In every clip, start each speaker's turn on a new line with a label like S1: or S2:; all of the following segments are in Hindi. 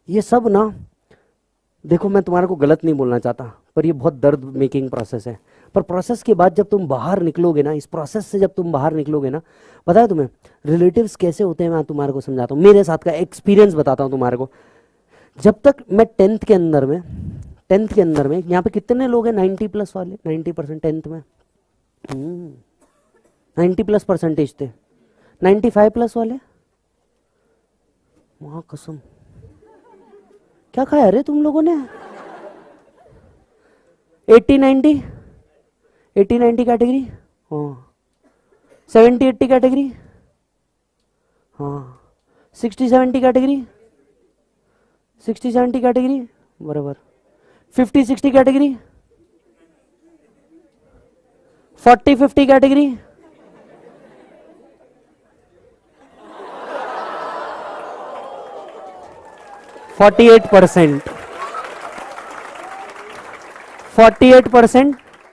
S1: ये सब ना, देखो मैं तुम्हारे को गलत नहीं बोलना चाहता, पर ये बहुत दर्द मेकिंग प्रोसेस है। पर प्रोसेस के बाद जब तुम बाहर निकलोगे ना, इस प्रोसेस से जब तुम बाहर निकलोगे ना, पता है तुम्हें रिलेटिव्स कैसे होते हैं, मैं तुम्हारे को समझाता हूँ, मेरे साथ का एक्सपीरियंस बताता हूँ तुम्हारे को। जब तक मैं टेंथ के अंदर में यहाँ पे कितने लोग हैं 90 प्लस वाले, 90% टेंथ में 90 प्लस परसेंटेज थे, 95 प्लस वाले, वहां कसम क्या खाया अरे तुम लोगों ने? 80-90 कैटेगरी, हाँ 70-80 कैटेगरी, हाँ 60-70 कैटेगरी, 60-70 कैटेगरी बराबर, 50-60 category, 40-50 category, 48%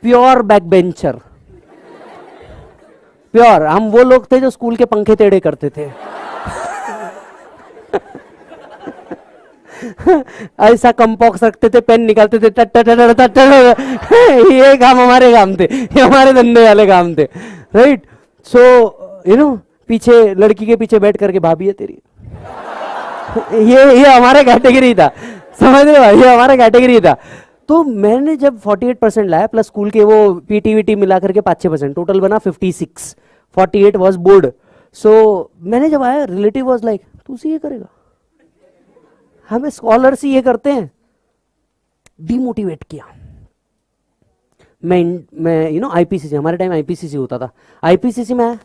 S1: pure back bencher, pure. हम वो लोग थे जो स्कूल के पंखे टेढ़े करते थे ऐसा कंपॉक्स रखते थे, पेन निकालते थे, ये काम हमारे काम थे, ये हमारे धंधे वाले काम थे, राइट। सो यू नो, पीछे लड़की के पीछे बैठ करके भाभी है तेरी, ये हमारा कैटेगरी था, समझ रहे हो, ये हमारा कैटेगरी था। तो मैंने जब 48% लाया प्लस स्कूल के वो पीटीवीटी मिला करके 5-6%, टोटल बना 56, 48 वाज बोर्ड। सो मैंने जब आया, रिलेटिव वाज लाइक तू सीए करेगा, हमें स्कॉलर्स ही ये करते हैं, डिमोटिवेट किया। मैं यू नो आईपीसीसी, हमारे टाइम आईपीसीसी होता था, आईपीसीसी में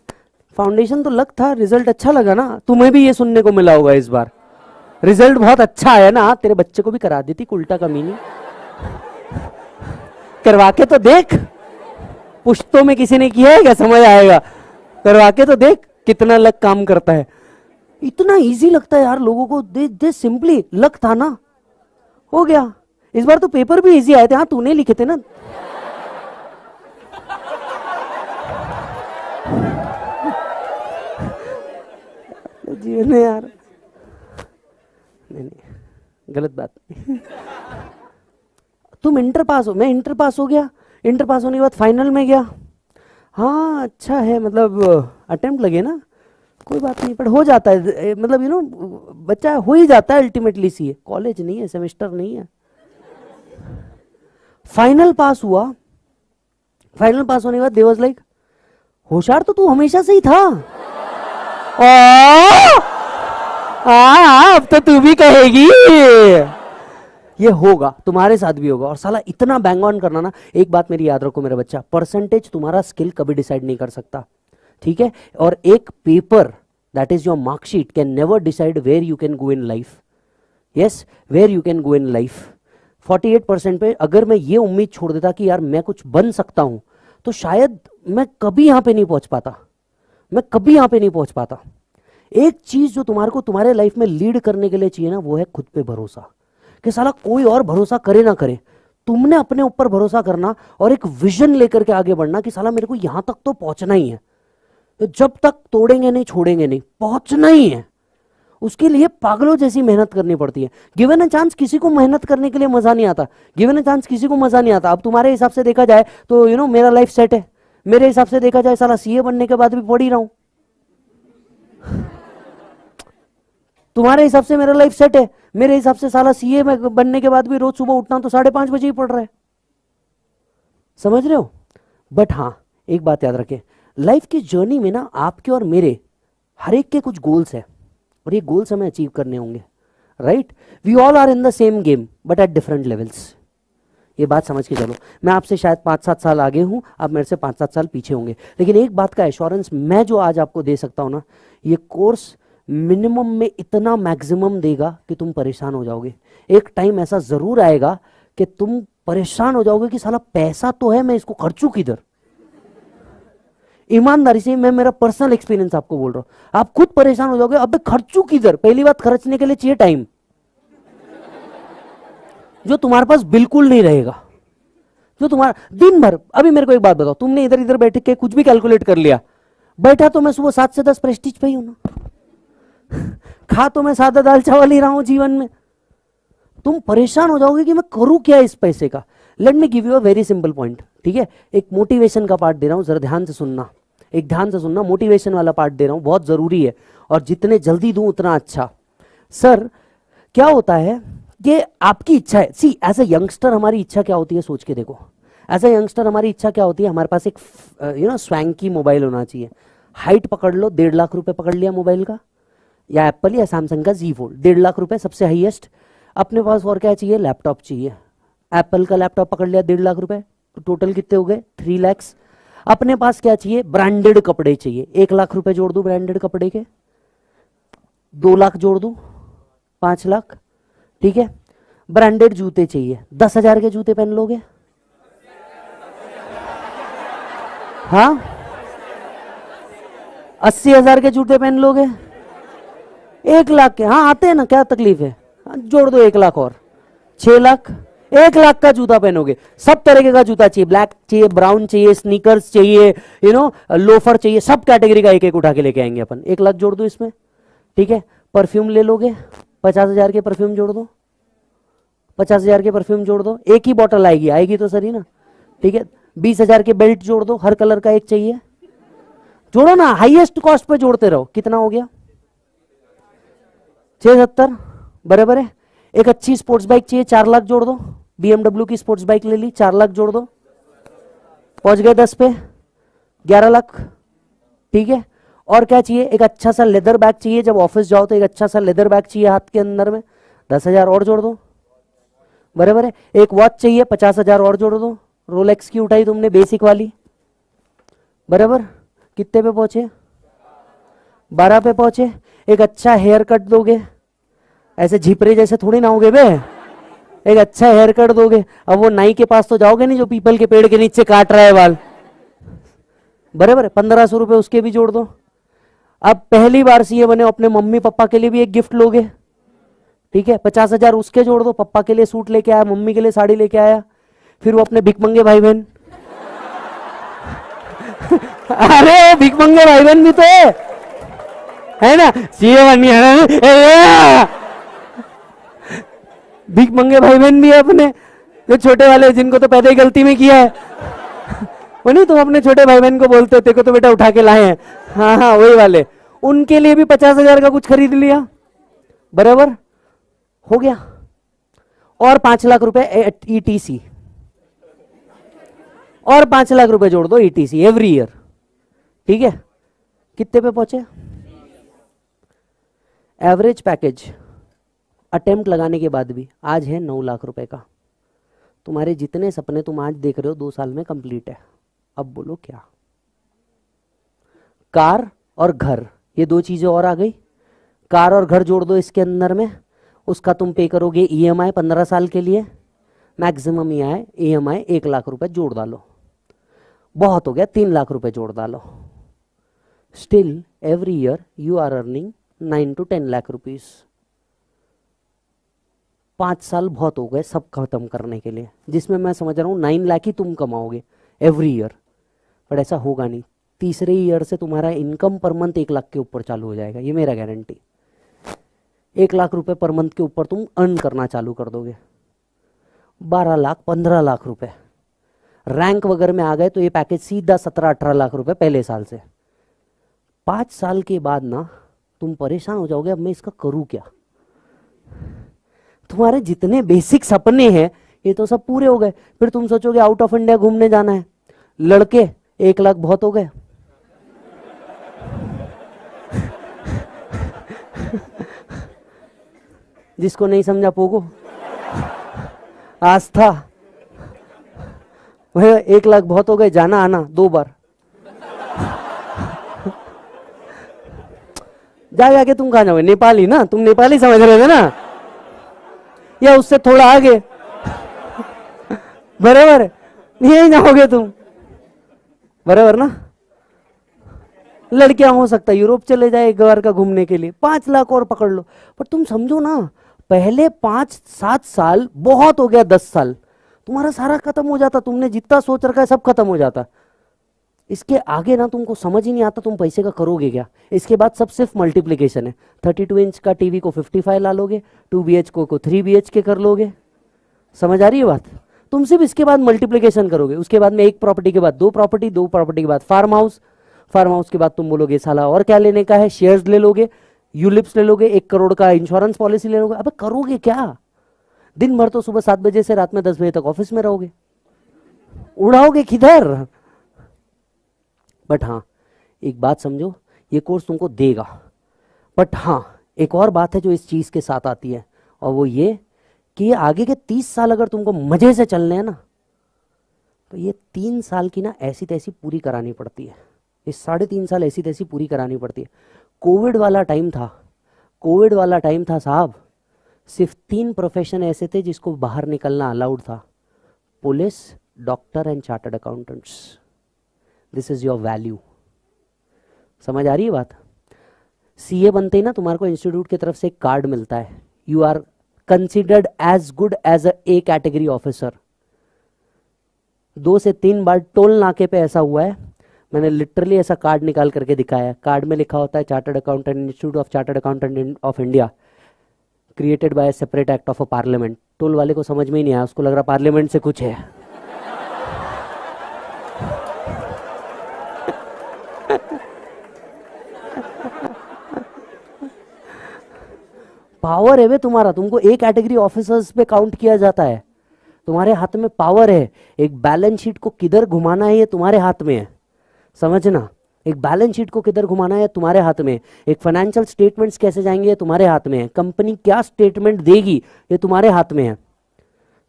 S1: फाउंडेशन तो लग था, रिजल्ट अच्छा लगा ना, तुम्हें भी ये सुनने को मिला होगा इस बार, रिजल्ट बहुत अच्छा आया ना, तेरे बच्चे को भी करा देती उल्टा कमीनी, करवा के तो देख, पुश्तों में किसी ने किया है क्या, समझ आएगा, करवा के तो देख कितना लक काम करता है। इतना इजी लगता है यार लोगों को, दे सिंपली, लक था ना, हो गया। इस बार तो पेपर भी इजी आए थे, हाँ तूने लिखे थे ना, जीवन में यार, नहीं गलत बात नहीं। तुम इंटर पास हो, मैं इंटर पास हो गया, इंटर पास होने के बाद फाइनल में गया, हाँ अच्छा है, मतलब अटेम्प्ट लगे ना, कोई बात नहीं, पर हो जाता है, मतलब यू नो बच्चा हो ही जाता है अल्टीमेटली, सी है, कॉलेज नहीं है, सेमेस्टर नहीं है। फाइनल पास हुआ, फाइनल पास होने के बाद दे वाज लाइक होशियार तो तू हमेशा से ही था, अब तो तू भी कहेगी, ये होगा तुम्हारे साथ भी होगा। और साला इतना बैंग ऑन करना ना, एक बात मेरी याद रखो मेरा बच्चा, परसेंटेज तुम्हारा स्किल कभी डिसाइड नहीं कर सकता, ठीक है, और एक paper that is your marksheet can never decide where you can go in life, yes where you can go in life. 48% पे अगर मैं ये उम्मीद छोड़ देता कि यार मैं कुछ बन सकता हूं, तो शायद मैं कभी यहां पे नहीं पहुंच पाता, मैं कभी यहां पे नहीं पहुंच पाता। एक चीज जो तुम्हारे को तुम्हारे लाइफ में लीड करने के लिए चाहिए ना, वो है खुद पे भरोसा, कि साला कोई और भरोसा करे ना करे, तुमने अपने ऊपर भरोसा करना और एक विजन लेकर के आगे बढ़ना कि साला मेरे को यहां तक तो पहुंचना ही है, तो जब तक तोड़ेंगे नहीं छोड़ेंगे नहीं, पहुंचना ही है। उसके लिए पागलों जैसी मेहनत करनी पड़ती है। गिवन अ चांस किसी को मेहनत करने के लिए मजा नहीं आता, गिवन अ चांस किसी को मजा नहीं आता। अब तुम्हारे हिसाब से देखा जाए तो यू नो मेरा लाइफ सेट है, मेरे हिसाब से देखा जाए साला सीए बनने के बाद भी पढ़ ही रहा हूं, तुम्हारे हिसाब से मेरा लाइफ सेट है, मेरे हिसाब से साला सीए में बनने के बाद भी रोज सुबह उठना तो 5:30 बजे ही पड़ रहा है, समझ रहे हो। बट हाँ एक बात याद रखें, लाइफ की जर्नी में ना आपके और मेरे हर एक के कुछ गोल्स है, और ये गोल्स हमें अचीव करने होंगे, right. We all are in the same game but at different levels, ये बात समझ के चलो। मैं आपसे शायद 5-7 साल आगे हूं, आप मेरे से 5-7 साल पीछे होंगे, लेकिन एक बात का एश्योरेंस मैं जो आज आपको दे सकता हूं ना, ये कोर्स मिनिमम में इतना मैक्सिमम देगा कि तुम परेशान हो जाओगे। एक टाइम ऐसा जरूर आएगा कि तुम परेशान हो जाओगे कि साला पैसा तो है, मैं इसको खर्चूं किधर। ईमानदारी से मैं मेरा पर्सनल एक्सपीरियंस आपको बोल रहा हूं, आप खुद परेशान हो जाओगे, अब खर्चूं किधर। पहली बात, खर्चने के लिए चाहिए टाइम, जो तुम्हारे पास बिल्कुल नहीं रहेगा, जो तुम्हारा दिन भर। अभी मेरे को एक बात बताओ, तुमने इधर इधर बैठ के कुछ भी कैलकुलेट कर लिया, बैठा तो मैं सुबह 7 से 10 प्रेस्टीज पे ही हूं ना, खा तो मैं सादा दाल चावल ही रहा हूं जीवन में, तुम परेशान हो जाओगे कि मैं करूं क्या इस पैसे का। Let me give you a very simple point, ठीक है। एक मोटिवेशन का पार्ट दे रहा हूं, जरा ध्यान से सुनना, एक ध्यान से सुनना, मोटिवेशन वाला पार्ट दे रहा हूं, बहुत जरूरी है और जितने जल्दी दूं उतना अच्छा। सर क्या होता है, ये आपकी इच्छा है। सी एज ए यंगस्टर हमारी इच्छा क्या होती है, सोच के देखो। एज ए यंगस्टर हमारी इच्छा क्या होती है, हमारे पास एक स्वैंकी मोबाइल होना चाहिए। हाइट पकड़ लो, 1.5 लाख रुपए पकड़ लिया मोबाइल का, या एप्पल या सैमसंग का Z Fold, 1.5 लाख रुपए सबसे हाईएस्ट। अपने पास और क्या चाहिए, लैपटॉप चाहिए। एप्पल का लैपटॉप पकड़ लिया, 1.5 लाख रुपए, तो टोटल कितने हो गए, 3 लैक्स। अपने पास क्या चाहिए, ब्रांडेड कपड़े चाहिए, 1 लाख रुपए जोड़ दूं ब्रांडेड कपड़े के, 2 लाख जोड़ दूं, 5 लाख, ठीक है। ब्रांडेड जूते चाहिए, 10,000 के जूते पहन लोगे, हाँ 80,000 के जूते पहन लोगे, 1 लाख के, हाँ आते हैं ना, क्या तकलीफ है, जोड़ दो 1 लाख और 6 लाख। 1 लाख का जूता पहनोगे, सब तरीके का जूता चाहिए, ब्लैक चाहिए, ब्राउन चाहिए, स्नीकर्स चाहिए, लोफर चाहिए, सब कैटेगरी का एक एक उठा के लेके आएंगे अपन। 1 लाख जोड़ दो इसमें, ठीक है। परफ्यूम ले लोगे, 50,000 के परफ्यूम जोड़ दो, 50,000 के परफ्यूम जोड़ दो, एक ही बॉटल आएगी, आएगी तो सही ना, ठीक है। 20,000 के बेल्ट जोड़ दो, हर कलर का एक चाहिए, जोड़ो ना, हाईएस्ट कॉस्ट पे जोड़ते रहो। कितना हो गया, 670, बराबर है। एक अच्छी स्पोर्ट्स बाइक चाहिए, 4 लाख जोड़ दो, BMW की स्पोर्ट्स बाइक ले ली, 4 लाख जोड़ दो, पहुंच गए 10 पे, 11 लाख, ठीक है। और क्या चाहिए, एक अच्छा सा लेदर बैग चाहिए, जब ऑफिस जाओ तो एक अच्छा सा लेदर बैग चाहिए हाथ के अंदर में, 10,000 और जोड़ दो, बराबर है। एक वॉच चाहिए, 50,000 और जोड़ दो, रोलेक्स की उठाई तुमने बेसिक वाली, बराबर। कितने पे पहुंचे, 12 पे पहुंचे। एक अच्छा हेयर कट दोगे, ऐसे झिपरे जैसे थोड़ी ना होगे बे, एक अच्छा हेयर कट दोगे। अब वो नाई के पास तो जाओगे नहीं जो पीपल के पेड़ के नीचे काट रहा है बाल, बराबर। 1,500 रुपए उसके भी जोड़ दो। अब पहली बार सीए बने, अपने मम्मी पापा के लिए भी एक गिफ्ट लोगे, ठीक है, 50,000 उसके जोड़ दो। पापा के लिए सूट लेके आया, मम्मी के लिए साड़ी लेके आया, फिर वो अपने भिकमंगे भाई बहन अरे भिकमंगे भाई बहन भी तो है ना, सीए बनी है, भिकमंगे भाई बहन भी है अपने, जो छोटे वाले जिनको तो पैदा ही गलती में किया है वो नहीं, तुम अपने छोटे भाई बहन को बोलते हो तेरे को तो बेटा उठा के लाए हैं, हाँ हाँ वही वाले, उनके लिए भी 50,000 का कुछ खरीद लिया, बराबर हो गया। और 5 लाख रुपए ETC, और 5 लाख रुपए जोड़ दो ETC एवरी ईयर, ठीक है। कितने पे पहुंचे, एवरेज पैकेज अटेम्प्ट लगाने के बाद भी आज है 9 लाख रुपए का। तुम्हारे जितने सपने तुम आज देख रहे हो 2 साल में कंप्लीट है। अब बोलो क्या, कार और घर, ये 2 चीजें और आ गई। कार और घर जोड़ दो इसके अंदर में, उसका तुम पे करोगे EMI 15 साल के लिए, मैक्सिमम EMI 1 लाख रुपए जोड़ डालो, बहुत हो गया, 3 लाख रुपए जोड़ डालो। Still every year you are earning 9 to 10 lakh rupees. 5 साल बहुत हो गए सब खत्म करने के लिए, जिसमें मैं समझ रहा हूं 9 लाख ही तुम कमाओगे एवरी ईयर, पर ऐसा होगा नहीं। तीसरे ईयर से तुम्हारा इनकम पर मंथ 1 लाख के ऊपर चालू हो जाएगा, ये मेरा गारंटी। 1 लाख रुपए पर मंथ के ऊपर तुम अर्न करना चालू कर दोगे। 12 लाख 15 लाख रुपए रैंक वगैरह में आ गए तो ये पैकेज सीधा 17-18 लाख रुपए पहले साल से। 5 साल के बाद ना तुम परेशान हो जाओगे, अब मैं इसका करूं क्या। तुम्हारे जितने बेसिक सपने हैं ये तो सब पूरे हो गए, फिर तुम सोचोगे आउट ऑफ इंडिया घूमने जाना है। लड़के 1 लाख बहुत हो गए जिसको नहीं समझा पोगो, आस्था, वह 1 लाख बहुत हो गए, जाना आना 2 बार जाके तुम कहां जाओगे, नेपाली ना, तुम नेपाली समझ रहे थे ना, या उससे थोड़ा आगे बराबर, यही जाओगे तुम, बराबर ना। लड़कियां हो सकता है यूरोप चले जाए 1 बार का घूमने के लिए, 5 लाख और पकड़ लो। पर तुम समझो ना, पहले 5-7 साल बहुत हो गया, 10 साल तुम्हारा सारा खत्म हो जाता, तुमने जितना सोच रखा है सब खत्म हो जाता। इसके आगे ना तुमको समझ ही नहीं आता तुम पैसे का करोगे क्या। इसके बाद सब सिर्फ मल्टीप्लीकेशन है। 32 इंच का टीवी को 55 ला लोगे, 2 BHK को 3 BHK कर लोगे। समझ आ रही है बात। तुम सिर्फ इसके बाद मल्टीप्लीकेशन करोगे, उसके बाद में एक प्रॉपर्टी के बाद दो प्रॉपर्टी, दो प्रॉपर्टी के बाद फार्म हाउस, फार्म हाउस के बाद तुम बोलोगे साला और क्या लेने का है, शेयर्स ले लोगे, यूलिप्स ले लोगे, 1 करोड़ का इंश्योरेंस पॉलिसी ले लोगे। अबे करोगे क्या। दिन भर तो सुबह 7 बजे से रात में 10 बजे तक ऑफिस में रहोगे, उड़ाओगे किधर। बट हाँ एक बात समझो, ये कोर्स तुमको देगा। बट हाँ एक और बात है जो इस चीज के साथ आती है, और वो ये कि ये आगे के 30 साल अगर तुमको मजे से चलने हैं ना, तो ये 3 साल की ना ऐसी तैसी पूरी करानी पड़ती है, ये 3.5 साल ऐसी तैसी पूरी करानी पड़ती है। कोविड वाला टाइम था, कोविड वाला टाइम था साहब, सिर्फ 3 प्रोफेशन ऐसे थे जिसको बाहर निकलना अलाउड था, police, doctor and chartered accountants. This is your value. समझ आ रही है बात। सीए बनते ही ना तुम्हारे को इंस्टीट्यूट की तरफ से एक कार्ड मिलता है, you are considered as good as A category officer. 2 से 3 बार टोल नाके पे ऐसा हुआ है, मैंने लिटरली ऐसा कार्ड निकाल करके दिखाया है। कार्ड में लिखा होता है chartered accountant, institute of chartered accountant of India, created by separate act of a parliament. Toll वाले को समझ में ही नहीं आया, उसको लग रहा पार्लियामेंट से कुछ है। पावर है वे तुम्हारा, तुमको एक कैटेगरी ऑफिसर्स पे काउंट किया जाता है, तुम्हारे हाथ में पावर है। एक बैलेंस शीट को किधर घुमाना है ये तुम्हारे हाथ में है, समझना। एक बैलेंस शीट को किधर घुमाना है तुम्हारे हाथ में, एक फाइनेंशियल स्टेटमेंट्स कैसे जाएंगे ये तुम्हारे हाथ में है, कंपनी क्या स्टेटमेंट देगी ये तुम्हारे हाथ में है।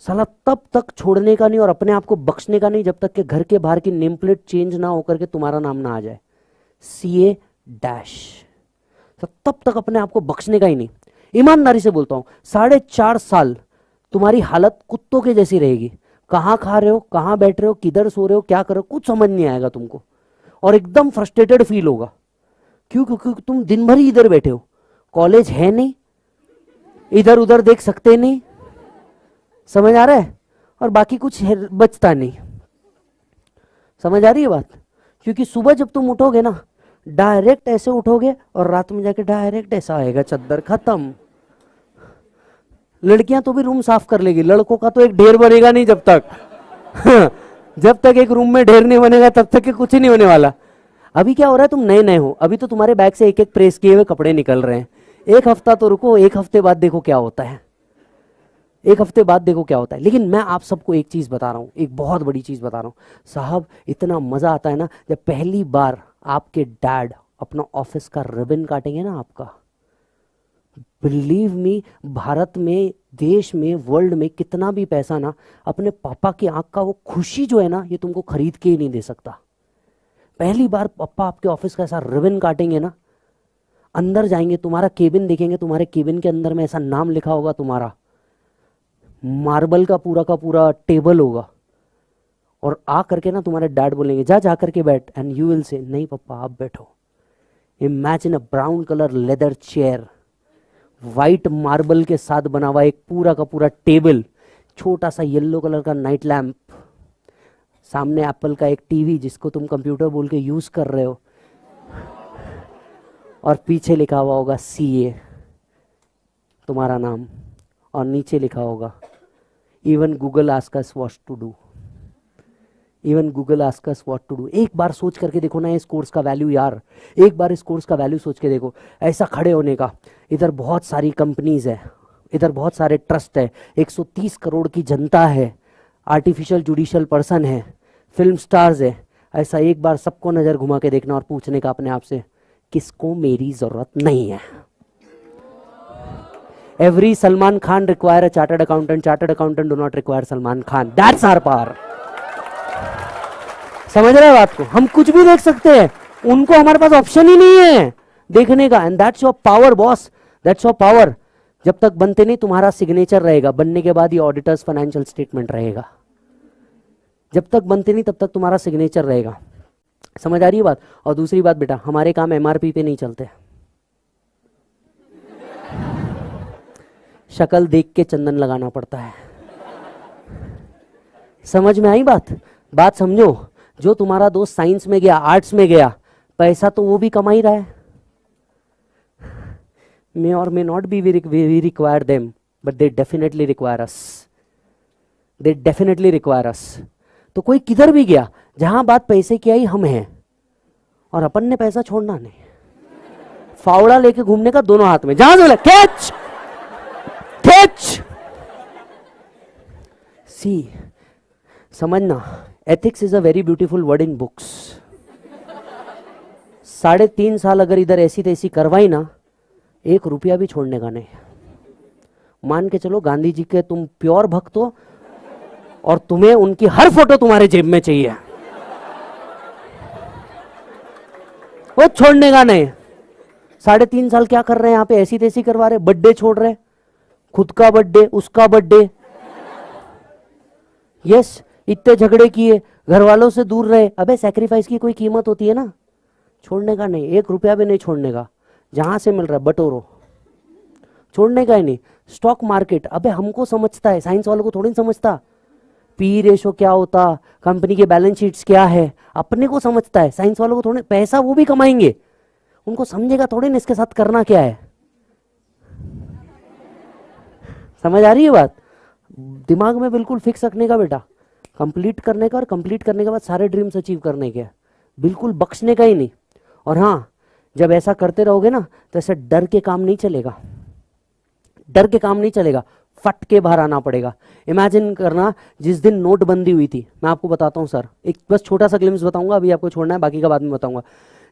S1: साला तब तक छोड़ने का नहीं और अपने आप को बख्शने का नहीं जब तक कि घर के बाहर की नेम प्लेट चेंज ना होकर के तुम्हारा नाम ना आ जाए CA डैश। तब तक अपने आप को बख्शने का ही नहीं। ईमानदारी से बोलता हूं 4.5 साल तुम्हारी हालत कुत्तों के जैसी रहेगी। कहां खा रहे हो, कहां बैठ रहे हो, किधर सो रहे हो, क्या कर रहे हो, कुछ समझ नहीं आएगा तुमको, और एकदम फ्रस्ट्रेटेड फील होगा। क्यों? क्योंकि तुम दिन भर ही इधर बैठे हो, कॉलेज है नहीं, इधर उधर देख सकते नहीं, समझ आ रहा है, और बाकी कुछ बचता नहीं। समझ आ रही है बात। क्योंकि सुबह जब तुम उठोगे ना डायरेक्ट ऐसे उठोगे और रात में जाके डायरेक्ट ऐसा आएगा, चद्दर खत्म। लड़कियां तो भी रूम साफ कर लेगी, लड़कों का तो एक ढेर बनेगा नहीं जब तक जब तक एक रूम में ढेर नहीं बनेगा तब तक के कुछ नहीं होने वाला। अभी क्या हो रहा है, तुम नए नए हो, अभी तो तुम्हारे बैग से एक एक प्रेस किए हुए कपड़े निकल रहे हैं। 1 हफ्ता तो रुको, 1 हफ्ते बाद देखो क्या होता है, 1 हफ्ते बाद देखो क्या होता है। लेकिन मैं आप सबको एक चीज बता रहा हूं, एक बहुत बड़ी चीज बता रहा हूं साहब, इतना मजा आता है ना जब पहली बार आपके डैड अपना ऑफिस का रिबन काटेंगे ना आपका। बिलीव मी, भारत में, देश में, वर्ल्ड में कितना भी पैसा ना अपने पापा की आंख का वो खुशी जो है ना ये तुमको खरीद के ही नहीं दे सकता। पहली बार पापा आपके ऑफिस का ऐसा रिबन काटेंगे ना, अंदर जाएंगे, तुम्हारा केबिन देखेंगे, तुम्हारे केबिन के अंदर में ऐसा नाम लिखा होगा तुम्हारा, मार्बल का पूरा टेबल होगा, और आ करके ना तुम्हारे डैड बोलेंगे जा जा करके बैठ, एंड यू विल से नहीं पापा आप बैठो। Imagine a brown colour leather chair, white marble के साथ बना हुआ एक पूरा का पूरा टेबल, छोटा सा येलो कलर का नाइट लैम्प, सामने एप्पल का एक टीवी जिसको तुम कंप्यूटर बोल के यूज कर रहे हो, और पीछे लिखा हुआ होगा CA तुम्हारा नाम, और नीचे लिखा होगा even Google ask us what to do, even Google ask us what to do. एक बार सोच करके देखो ना इस कोर्स का वैल्यू यार, एक बार इस कोर्स का वैल्यू सोच के देखो। ऐसा खड़े होने का, इधर बहुत सारी कंपनीज है, इधर बहुत सारे ट्रस्ट है, 130 करोड़ की जनता है, आर्टिफिशियल जुडिशियल पर्सन है, फिल्म स्टार्स है। ऐसा एक बार सबको नजर घुमा के देखना और पूछने का अपने आप से किसको मेरी जरूरत नहीं है। Every Salman Khan require a chartered accountant. Chartered accountant do not require Salman Khan. That's our power. समझ रहे हो बात को। हम कुछ भी देख सकते हैं, उनको हमारे पास ऑप्शन ही नहीं है देखने का। And that's your power boss, that's your power. जब तक बनते नहीं तुम्हारा सिग्नेचर रहेगा, बनने के बाद ये ऑडिटर्स फाइनेंशियल स्टेटमेंट रहेगा। जब तक बनते नहीं तब तक तुम्हारा सिग्नेचर रहेगा। समझ आ रही है बात। और दूसरी बात बेटा, हमारे काम MRP पे नहीं चलते। शक्ल देख के चंदन लगाना पड़ता है। समझ में आई बात? बात समझो। जो तुम्हारा दोस्त साइंस में गया, आर्ट्स में गया, पैसा तो वो भी कमा ही रहा है. May or may not be we require them, but they definitely require us. They definitely require us. तो कोई किधर भी गया, जहां बात पैसे की आई हम हैं, और अपन ने पैसा छोड़ना नहीं. फावड़ा लेके घूमने का दोनों हाथ में, जहां से बोला कैच कैच. सी समझना, ethics is a very beautiful word in books. 3.5 साल अगर इधर ऐसी तैसी करवाई ना, 1 रुपया भी छोड़ने का नहीं. मान के चलो गांधी जी के तुम प्योर भक्त हो और तुम्हें उनकी हर फोटो तुम्हारे जेब में चाहिए, वो छोड़ने का नहीं. 3.5 साल क्या कर रहे हैं यहाँ पे, ऐसी तैसी करवा रहे, बर्थडे छोड़ रहे, खुद का बर्थडे, उसका बर्थडे. यस, इतने झगड़े किए, घर वालों से दूर रहे. अबे सैक्रिफाइस की कोई कीमत होती है ना, छोड़ने का नहीं. 1 रुपया भी नहीं छोड़ने का. जहां से मिल रहा है बटोरो, छोड़ने का ही नहीं. स्टॉक मार्केट, अबे हमको समझता है, साइंस वालों को थोड़ी समझता. पी रेशो क्या होता, कंपनी के बैलेंस शीट्स क्या है, अपने को समझता है. साइंस वालों को थोड़ी, पैसा वो भी कमाएंगे, उनको समझेगा थोड़ी ना इसके साथ करना क्या है. समझ आ रही है बात? दिमाग में बिल्कुल फिक्स रखने का बेटा, कंप्लीट करने का, और कंप्लीट करने के बाद सारे ड्रीम्स अचीव करने के, बिल्कुल बख्शने का ही नहीं. और हाँ, जब ऐसा करते रहोगे ना, तो ऐसे डर के काम नहीं चलेगा. डर के काम नहीं चलेगा, फट के बाहर आना पड़ेगा. इमेजिन करना, जिस दिन नोटबंदी हुई थी, मैं आपको बताता हूँ सर, एक बस छोटा सा ग्लिम्स बताऊंगा, अभी आपको छोड़ना है, बाकी का बाद में बताऊंगा.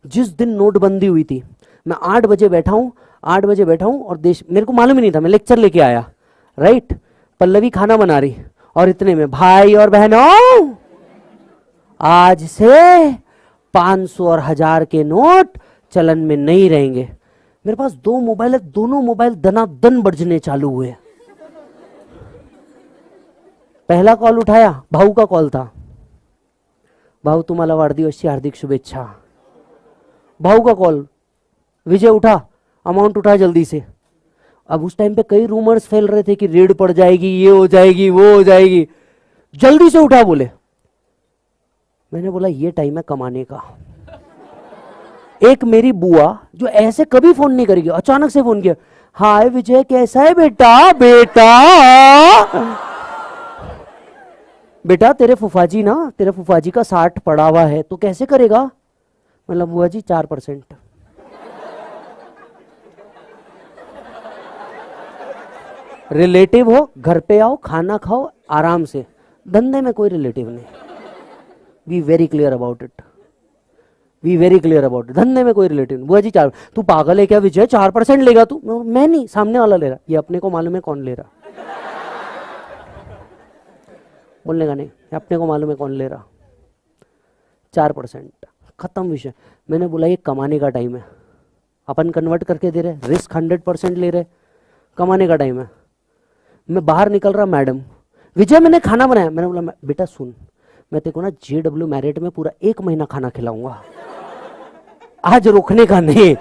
S1: जिस दिन नोटबंदी हुई थी, मैं 8 बजे बैठा हूँ, 8 बजे बैठा हूँ, और देश, मेरे को मालूम ही नहीं था, मैं लेक्चर लेके आया, राइट. पल्लवी खाना बना रही, और इतने में, भाई और बहनों, आज से 500 और 1000 के नोट चलन में नहीं रहेंगे. मेरे पास 2 मोबाइल है, दोनों मोबाइल दनादन बजने चालू हुए. पहला कॉल उठाया, भाऊ का कॉल था. भाऊ तुम्हाला वाढदिवसाची हार्दिक शुभेच्छा. भाऊ का कॉल, विजय उठा, अमाउंट उठा जल्दी से. अब उस टाइम पे कई रूमर्स फैल रहे थे कि रेड पड़ जाएगी, ये हो जाएगी, वो हो जाएगी. जल्दी से उठा बोले. मैंने बोला ये टाइम है कमाने का. एक मेरी बुआ जो ऐसे कभी फोन नहीं करेगी, अचानक से फोन किया, हाय विजय कैसा है बेटा. बेटा तेरे फुफाजी ना, तेरे फुफाजी का 60 पड़ा हुआ है, तो कैसे करेगा. मतलब बुआ जी 4%. रिलेटिव हो, घर पे आओ, खाना खाओ आराम से. धंधे में कोई रिलेटिव नहीं. Be very clear about it. Be very clear about it. धंधे में कोई रिलेटिव नहीं. बुआ जी 4, तू पागल है क्या विजय, 4% लेगा तू. मैं नहीं, सामने वाला ले रहा. ये अपने को मालूम है कौन ले रहा. बोलने का नहीं, अपने को मालूम है कौन ले रहा. 4%, खत्म विषय. मैंने बोला ये कमाने का टाइम है, अपन कन्वर्ट करके दे रहे, रिस्क 100% ले रहे, कमाने का टाइम है. मैं बाहर निकल रहा, मैडम विजय मैंने खाना बनाया. मैंने बोला बेटा सुन, मैं तेरे को ना JW मैरिट में पूरा 1 महीना खाना खिलाऊंगा, आज रोकने का नहीं.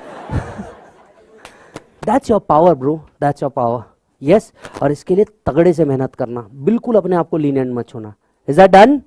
S1: That's your power bro, that's your power. Yes, और इसके लिए तगड़े से मेहनत करना, बिल्कुल अपने आप को लीनियंट मत छोड़ना. Is that done?